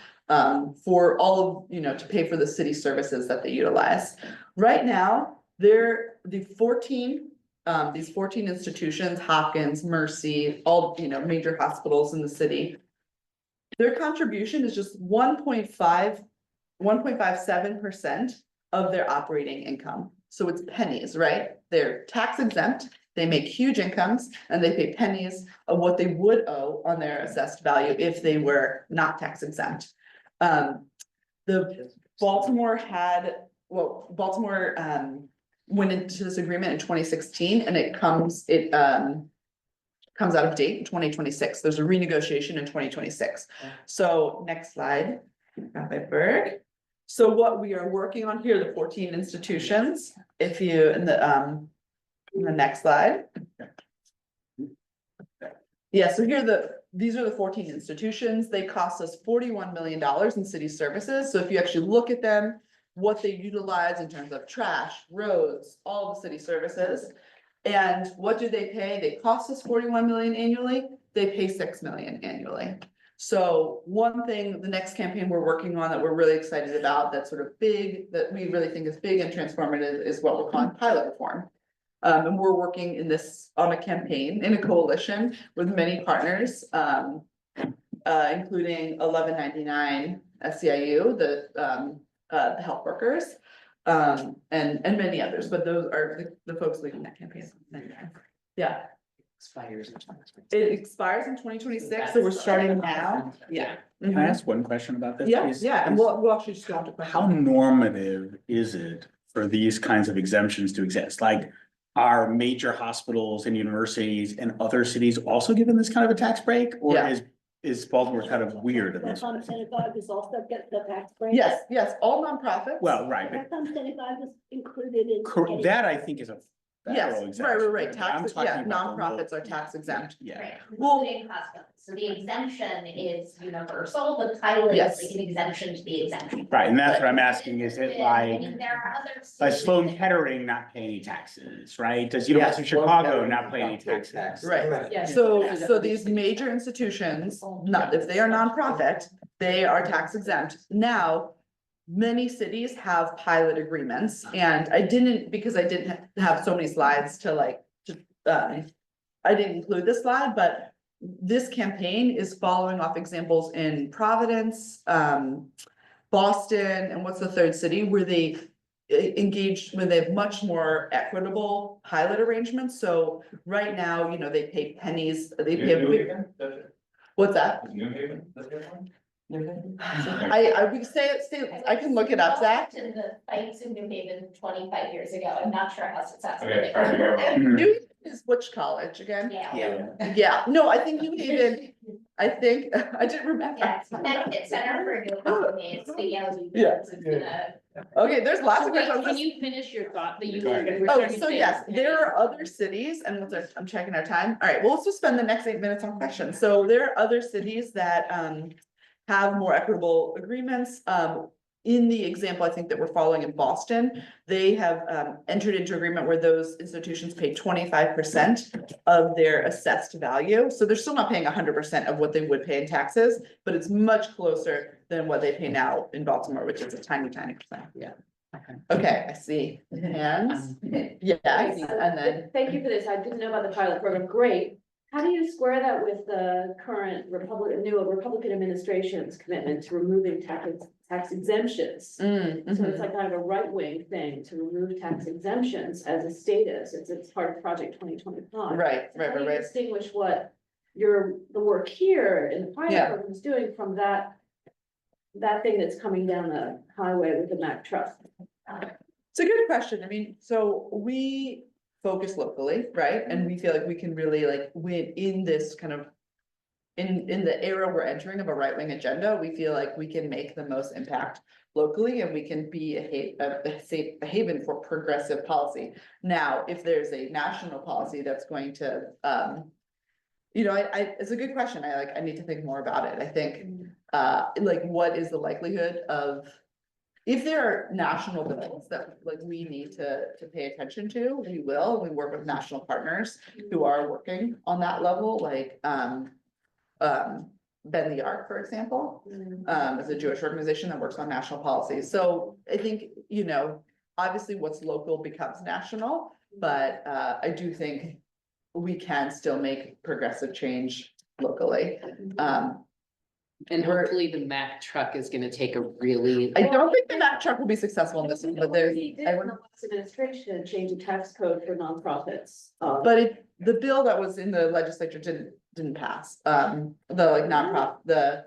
for all of, to pay for the city services that they utilize. Right now, these 14 institutions, Hopkins, Mercy, all, major hospitals in the city. Their contribution is just 1.57% of their operating income. So it's pennies, right? They're tax exempt, they make huge incomes, and they pay pennies of what they would owe on their assessed value if they were not tax exempt. Baltimore went into this agreement in 2016 and it comes out of date in 2026. There's a renegotiation in 2026. So next slide, Rabbi Berg. So what we are working on here, the 14 institutions, if you, in the next slide. Yeah, so these are the 14 institutions. They cost us $41 million in city services. So if you actually look at them, what they utilize in terms of trash, roads, all the city services. And what do they pay? They cost us 41 million annually. They pay 6 million annually. So one thing, the next campaign we're working on that we're really excited about, that's sort of big, that we really think is big and transformative, is what we're calling pilot reform. And we're working on a campaign, in a coalition with many partners, including 1199 SEIU, the health workers, and many others, but those are the folks leading that campaign. Yeah. It expires in 2026, so we're starting now. Yeah. Can I ask one question about this? Yeah, and we'll actually just go into questions. How normative is it for these kinds of exemptions to exist? Like, are major hospitals and universities and other cities also given this kind of a tax break? Or Yeah. is is Baltimore kind of weird in this? Synagogue is also get the tax break. Yes, all nonprofits. Well, right, but Synagogue is included in. that I think is a Yes, federal exemption. right, I'm tax, talking yeah, about the nonprofits local- are tax exempt. Yeah, Right, Well- including customs, so the exemption is universal, the pilot Yes. is like an exemption to the exemption. right, and that's what I'm asking, is it I like, mean, there are other. does Sloan cities- Kettering not pay any taxes, right? Does University of Chicago not pay any taxes? Right, Yes. so these major institutions, not, if they are nonprofit, they are tax exempt. Now, many cities have pilot agreements, and I didn't, because I didn't have so many slides to like, I didn't include this slide, but this campaign is following off examples in Providence, Boston, and what's the third city where they engaged, where they have much more equitable pilot arrangements. So right now, you know, they pay pennies, they New pay, Haven, does it? what's that? Is New Haven, does it one? I would say, I can look it up, Zach. To the fights in New Haven 25 years ago, I'm not sure how successful Okay, they sorry, were. you're wrong. Mhm. New Haven is which college again? Yeah. Yeah, no, I think New Haven, I think, I didn't remember. Yeah, it's Connecticut Center for New Economy, it's the Yale. Yeah. It's gonna- Okay, there's lots of Wait, questions. can you finish your thought that you were gonna? Oh, so yes, there are other cities, and I'm checking our time. All right, well, let's just spend the next 8 minutes on questions. So there are other cities that have more equitable agreements. In the example, I think that we're following in Boston, they have entered into agreement where those institutions pay 25% of their assessed value. So they're still not paying 100% of what they would pay in taxes, but it's much closer than what they pay now in Baltimore, which is a tiny percent. Yeah. Okay, I see hands. Yes, and then, Thank you for this. I didn't know about the pilot program. Great. How do you square that with the current new Republican administration's commitment to removing tax exemptions? So it's like kind of a right-wing thing to remove tax exemptions as a status. It's part of Project 2025. right. How do you distinguish what the work here in the pilot Yeah. program is doing from that thing that's coming down the highway with the Mack truck? It's a good question. I mean, so we focus locally, right? And we feel like we can really like win in this kind of. In the era we're entering of a right-wing agenda, we feel like we can make the most impact locally, and we can be a haven for progressive policy. Now, if there's a national policy that's going to, you know, it's a good question. I need to think more about it. I think, like, what is the likelihood of, if there are national bills that like we need to pay attention to, we will. We work with national partners who are working on that level, like, Bend the Arc, for example, is a Jewish organization that works on national policies. So I think, you know, obviously what's local becomes national, but I do think we can still make progressive change locally. And hopefully the Mack truck is gonna take a really. I don't think the Mack truck will be successful in this one, but there's. He did in the last administration change the tax code for nonprofits. But the bill that was in the legislature didn't pass, the like nonprofit,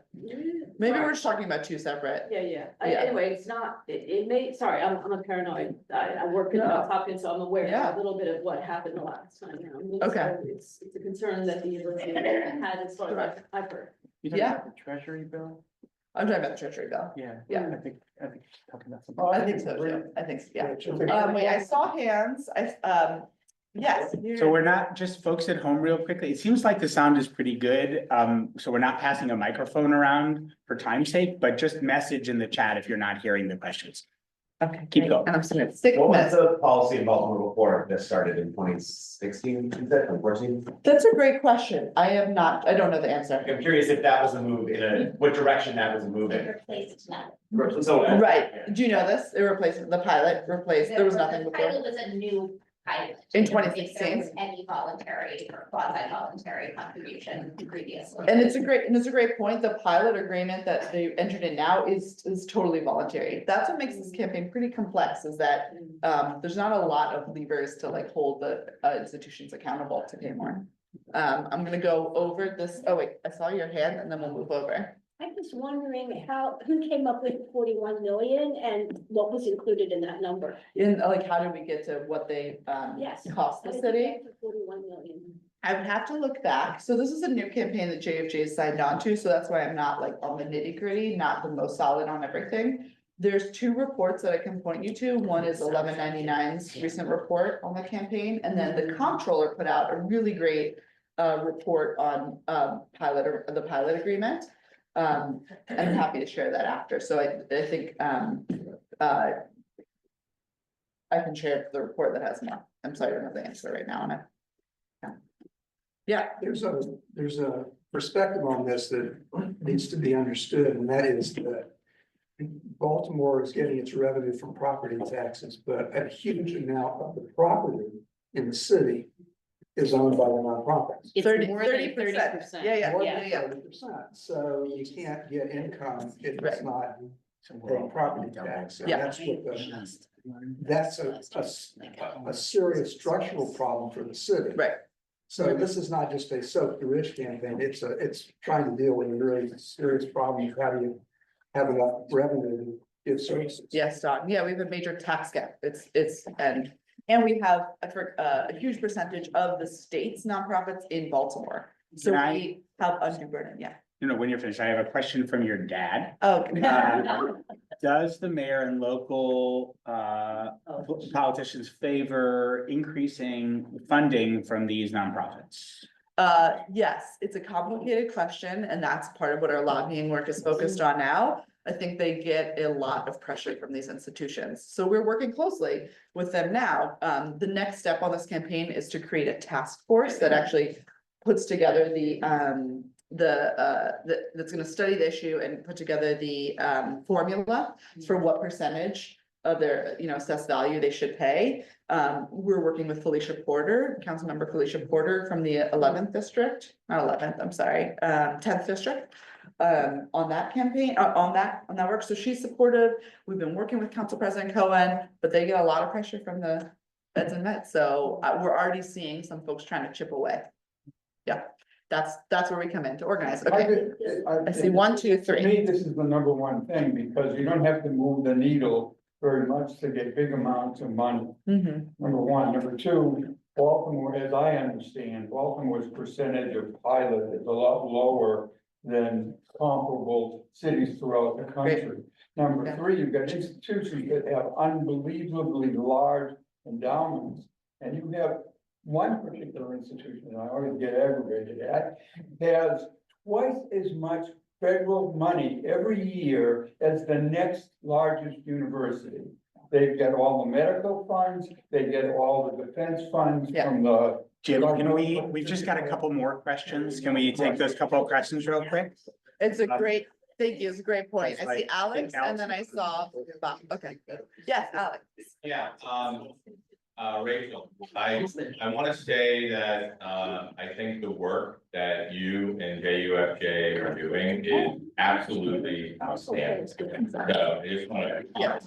maybe we're just talking about two separate. Yeah. Yeah. Anyway, it's not, it may, sorry, I'm a paranoid. I work in Johns Hopkins, so I'm aware Yeah. of a little bit of what happened the last time around. Okay. So it's a concern that the university had as far as I've heard. You talking Yeah. about the treasury bill? I'm talking about the treasury bill. Yeah. Yeah. I think you're talking about something. I think so too. I think, so, yeah. Wait, I saw hands. Yes. So we're not, just folks at home real quickly, it seems like the sound is pretty good, so we're not passing a microphone around for time's sake, but just message in the chat if you're not hearing the questions. Okay. Keep going. And I'm just gonna stick What was with. the policy in Baltimore before this started in 2016, 2014? That's a great question. I don't know the answer. I'm curious if that was a move what direction that was a move in. Replaced now. So, Right. Do you know this? It replaced, the pilot replaced, there was nothing The before. pilot was a new pilot. In If there was 2016? any voluntary or quasi-voluntary contribution previously. And it's a great point. The pilot agreement that they entered in now is totally voluntary. That's what makes this campaign pretty complex, is that there's not a lot of levers to like hold the institutions accountable to pay more. I'm gonna go over this. Oh wait, I saw your hand and then we'll move over. I'm just wondering who came up with 41 million and what was included in that number? In like, how did we get to what they Yes. cost the How did you city? get to 41 million. I would have to look back. So this is a new campaign that JFJ has signed on to, so that's why I'm not like on the nitty gritty, not the most solid on everything. There's two reports that I can point you to. One is 1199's recent report on the campaign, and then the comptroller put out a really great report on the pilot agreement. And I'm happy to share that after. So I think I can share the report that has more. I'm sorry, I don't have the answer right now on it. Yeah. There's a perspective on this that needs to be understood, and that is that Baltimore is getting its revenue from property taxes, but a huge amount of the property in the city is owned by the nonprofits. It's 30, more than 30%. Yeah. More than 30%. So you can't get income if it's Right. not paying property tax. And Yeah. that's what that's a serious structural problem for the city. Right. So this is not just a soak the rich campaign, it's trying to deal with a really serious problem of how do you have enough revenue to give services. Yes, Don. Yeah, we have a major tax gap. And we have a huge percentage of the state's nonprofits in Baltimore. So Can I- we have undue burden, yeah. When you're finished, I have a question from your dad. Oh. Does the mayor and local politicians favor increasing funding from these nonprofits? Yes, it's a complicated question, and that's part of what our lobbying work is focused on now. I think they get a lot of pressure from these institutions, so we're working closely with them now. The next step on this campaign is to create a task force that actually puts together that's gonna study the issue and put together the formula for what percentage of their, assessed value they should pay. We're working with Felicia Porter, Councilmember Felicia Porter from the 11th district, not 11th, I'm sorry, 10th district. On that campaign, on that work, so she's supportive. We've been working with Council President Cohen, but they get a lot of pressure from the feds and Mets, so we're already seeing some folks trying to chip away. Yeah, that's where we come in to organize. Okay, I see 1, 2, 3. To me, this is the number one thing, because you don't have to move the needle very much to get big amounts of money. Mhm. Number one. Number two, Baltimore, as I understand, Baltimore's percentage of pilot is a lot lower than comparable cities throughout the country. Number Yeah. three, you've got institutions that have unbelievably large endowments, and you have one particular institution, and I always get aggravated at, has twice as much federal money every year as the next largest university. They get all the medical funds, they get all the defense funds Yeah. from the. Jim, we've just got a couple more questions. Can we take those couple of questions real quick? It's a great, thank you, it's a great point. That's I see right. Alex and then I saw Bob. Okay, yes, Alex. Yeah, Rachel, I want to say that, I think the work that you and JUFJ are doing is absolutely outstanding. So I just want to. Yeah.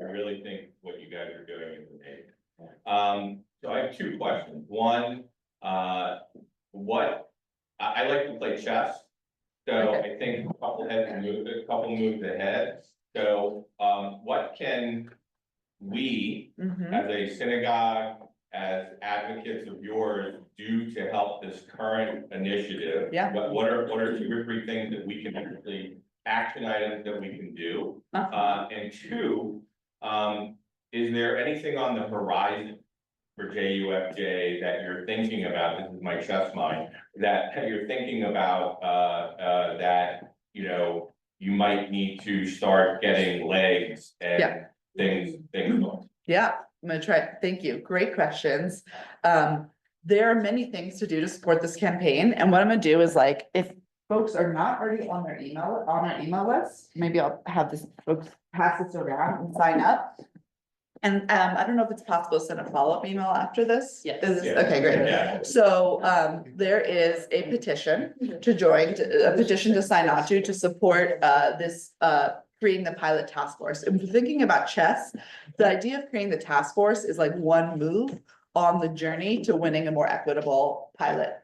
I really think what you guys are doing is amazing. So I have two questions. One, I like to play chess. So I think a couple moves ahead. So, what can we, Mhm. as a synagogue, as advocates of yours, do to help this current initiative? Yeah. What are 2 or 3 things that we can actually, action items that we can do? And 2, is there anything on the horizon for JUFJ that you're thinking about? This is my chess mind, that you're thinking about, that, you might need to start getting legs and Yeah. things going. Yeah, I'm gonna try. Thank you. Great questions. There are many things to do to support this campaign, and what I'm gonna do is like, if folks are not already on our email list, maybe I'll have this folks pass this around and sign up. And I don't know if it's possible to send a follow-up email after this. Yes. Is this- Yeah. Okay, great. Yeah. So there is a petition to join, a petition to sign on to support this creating the pilot task force. And thinking about chess, the idea of creating the task force is like one move on the journey to winning a more equitable pilot.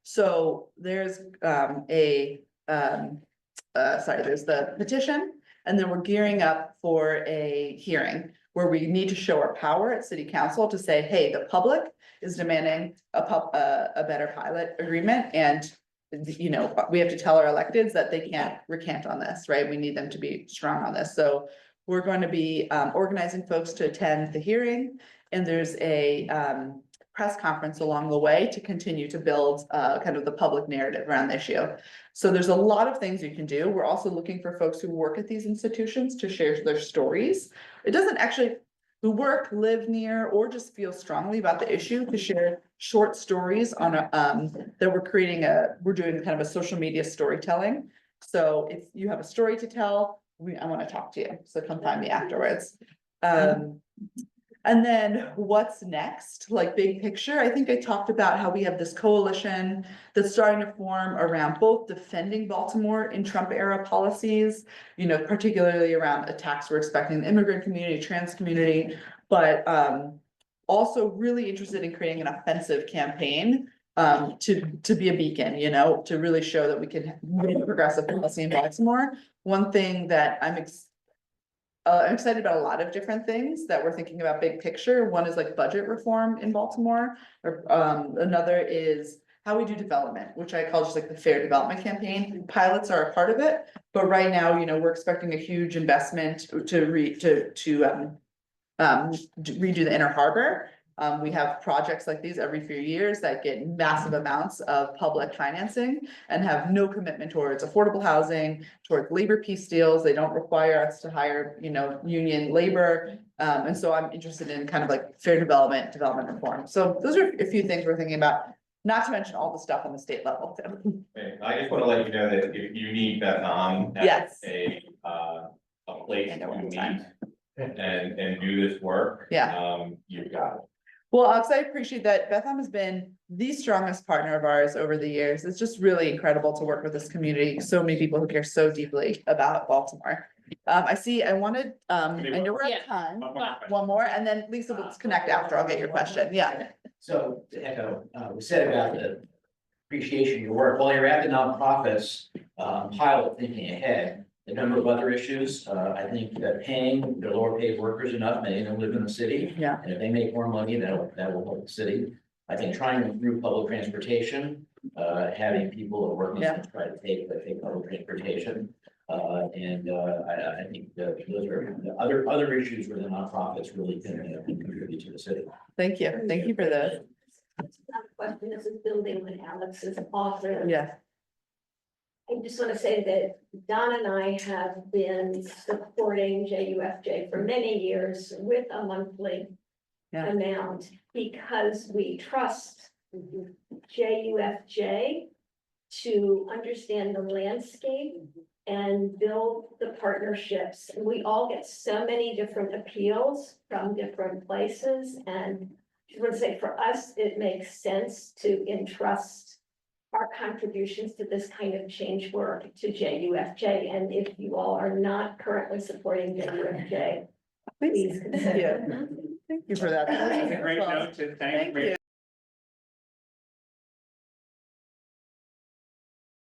So there's there's the petition, and then we're gearing up for a hearing where we need to show our power at city council to say, hey, the public is demanding a better pilot agreement, and you know, we have to tell our electeds that they can't recant on this, right? We need them to be strong on this. So we're going to be organizing folks to attend the hearing, and there's a press conference along the way to continue to build kind of the public narrative around the issue. So there's a lot of things you can do. We're also looking for folks who work at these institutions to share their stories. It doesn't actually, who work, live near, or just feel strongly about the issue, to share short stories on a, that we're doing kind of a social media storytelling. So if you have a story to tell, I want to talk to you, so come find me afterwards. And then what's next, like big picture, I think I talked about how we have this coalition that's starting to form around both defending Baltimore in Trump era policies, you know, particularly around attacks we're expecting the immigrant community, trans community, but also really interested in creating an offensive campaign to be a beacon, you know, to really show that we can make progressive policy in Baltimore. One thing that I'm excited about a lot of different things that we're thinking about big picture. One is like budget reform in Baltimore, or another is how we do development, which I call just like the fair development campaign. Pilots are a part of it, but right now, you know, we're expecting a huge investment to redo the Inner Harbor. We have projects like these every few years that get massive amounts of public financing and have no commitment towards affordable housing, towards labor peace deals. They don't require us to hire, you know, union labor. And so I'm interested in kind of like fair development reform. So those are a few things we're thinking about, not to mention all the stuff on the state level too. I just want to let you know that if you need Beth on Yes. a place I know to what meet time. and do this work. Yeah. You've got it. Well, Alex, I appreciate that. Bethlehem has been the strongest partner of ours over the years. It's just really incredible to work with this community. So many people who care so deeply about Baltimore. I wanted, I know we're out Yeah. of time. One more question. One more, and then Lisa, let's connect after. I'll get your question. Yeah. So to echo, we said about the appreciation of your work, while you're at the nonprofits, pilot thinking ahead, a number of other issues, I think that paying the lower paid workers enough, many of them live in the city. Yeah. And if they make more money, that will help the city. I think trying to improve public transportation, having people who are working to try to take public transportation. I think that those are the other issues where the nonprofits really can contribute to the city. Thank you. Thank you for the, Question, this is building with Alex's author. yeah. I just want to say that Don and I have been supporting JUFJ for many years with a monthly amount because we trust JUFJ to understand the landscape and build the partnerships. And we all get so many different appeals from different places. And I want to say for us, it makes sense to entrust our contributions to this kind of change work to JUFJ. And if you all are not currently supporting JUFJ, please consider. Thank you for that. That's a great note to thank. Thank you.